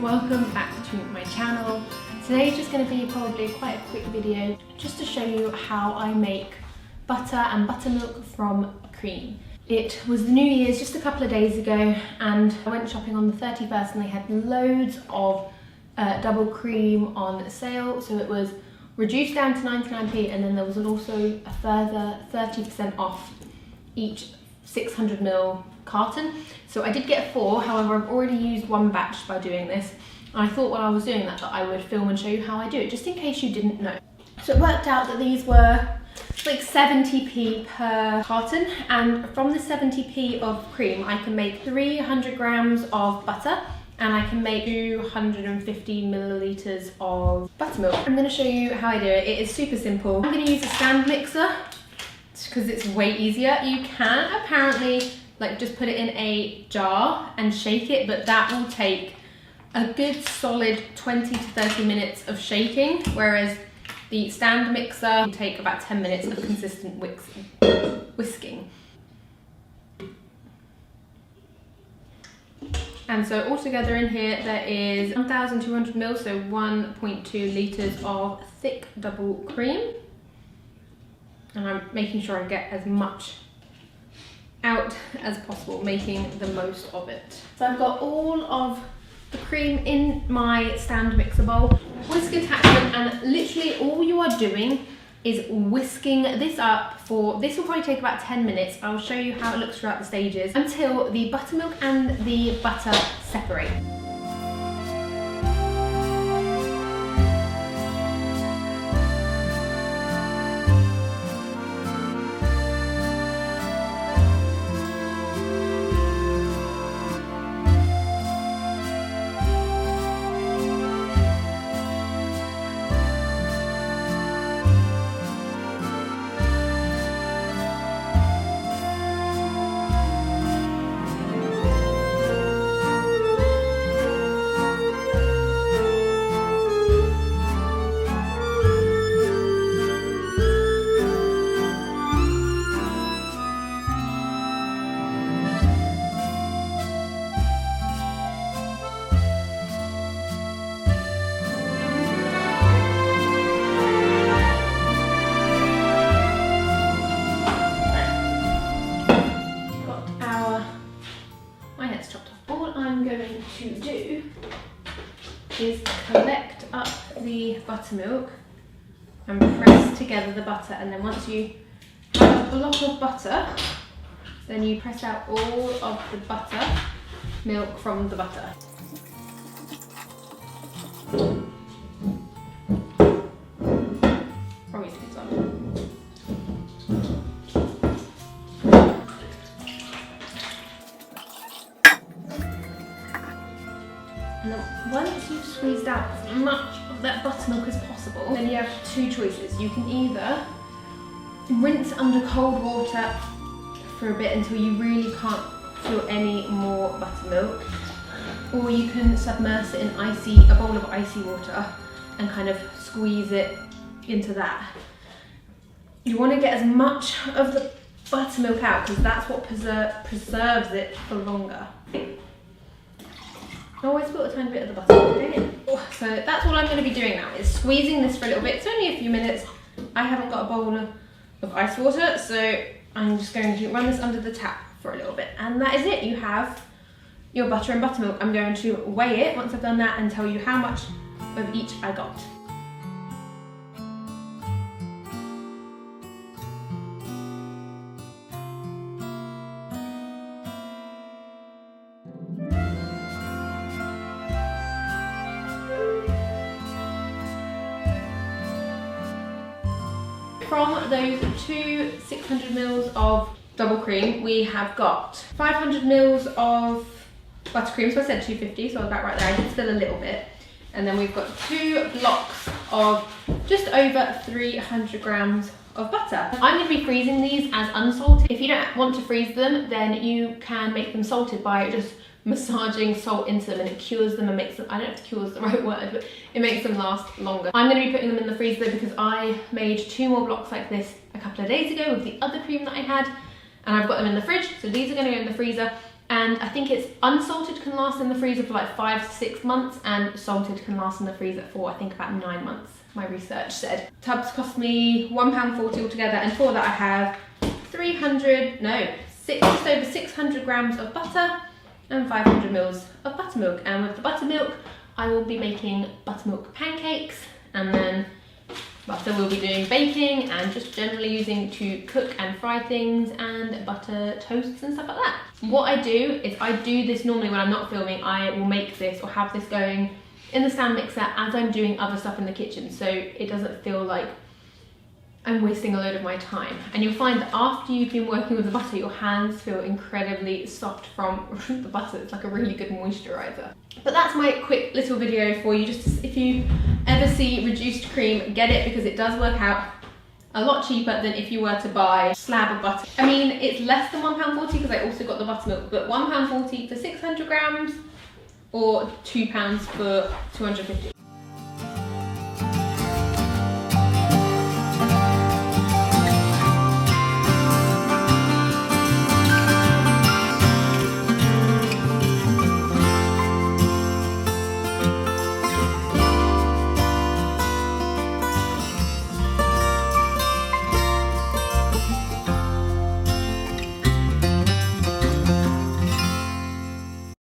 welcome back to my channel. Today is just going to be probably quite a quick video just to show you how I make butter and buttermilk from cream. It was the New Year's just a couple of days ago and I went shopping on the 31st and they had loads of double cream on sale, so it was reduced down to 99p and then there was also a further 30% off each 600ml carton. So I did get 4, however I've already used one batch by doing this. And I thought while I was doing that I would film and show you how I do it, just in case you didn't know. So it worked out that these were like 70p per carton, and from the 70p of cream I can make 300 grams of butter and I can make 250 milliliters of buttermilk. I'm going to show you how I do it. It is super simple. I'm going to use a stand mixer because it's way easier. You can apparently just put it in a jar and shake it, but that will take a good solid 20 to 30 minutes of shaking, whereas the stand mixer will take about 10 minutes of consistent whisking. And so altogether in here there is 1,200 ml, so 1.2 litres of thick double cream. And I'm making sure I get as much out as possible, making the most of it. So I've got all of the cream in my stand mixer bowl, whisk attachment, and literally all you are doing is whisking this up for, this will probably take about 10 minutes. I'll show you how it looks throughout the stages until the buttermilk and the butter separate. Is collect up the buttermilk and press together the butter, and then once you have a block of butter, then you press out all of the buttermilk from the butter. Probably too some. And then once you've squeezed out as much of that buttermilk as possible, then you have 2 choices. You can either rinse under cold water for a bit until you really can't feel any more buttermilk, or you can submerge it in a bowl of icy water and kind of squeeze it into that. You want to get as much of the buttermilk out because that's what preserves it for longer. I always put a tiny bit of the butter in. So that's all I'm going to be doing now, is squeezing this for a little bit. It's only a few minutes. I haven't got a bowl of ice water, so I'm just going to run this under the tap for a little bit. And that is it. You have your butter and buttermilk. I'm going to weigh it once I've done that and tell you how much of each I got. From those 2 600ml of double cream, we have got 500ml of buttercream, so I said 250, so I was about right there. I did spill a little bit. And then we've got 2 blocks of just over 300 grams of butter. I'm going to be freezing these as unsalted. If you don't want to freeze them, then you can make them salted by just massaging salt into them, and it cures them and makes them, I don't know if cure is the right word, but it makes them last longer. I'm going to be putting them in the freezer though because I made 2 more blocks like this a couple of days ago with the other cream that I had, and I've got them in the fridge, so these are going to go in the freezer And I think it's unsalted can last in the freezer for like 5 to 6 months, and salted can last in the freezer for I think about 9 months, my research said. Tubs cost me £1.40 altogether, and for that I have just over 600 grams of butter and 500 mils of buttermilk. And with the buttermilk, I will be making buttermilk pancakes, and then butter will be doing baking and just generally using to cook and fry things, and butter toasts and stuff like that. What I do is I do this normally when I'm not filming. I will make this or have this going in the stand mixer as I'm doing other stuff in the kitchen, so it doesn't feel like I'm wasting a load of my time. And you'll find that after you've been working with the butter, your hands feel incredibly soft from the butter. It's like a really good moisturizer. But that's my quick little video for you. Just if you ever see reduced cream, get it, because it does work out a lot cheaper than if you were to buy a slab of butter. I mean, it's less than £1.40 because I also got the buttermilk, but £1.40 for 600 grams or £2 for 250.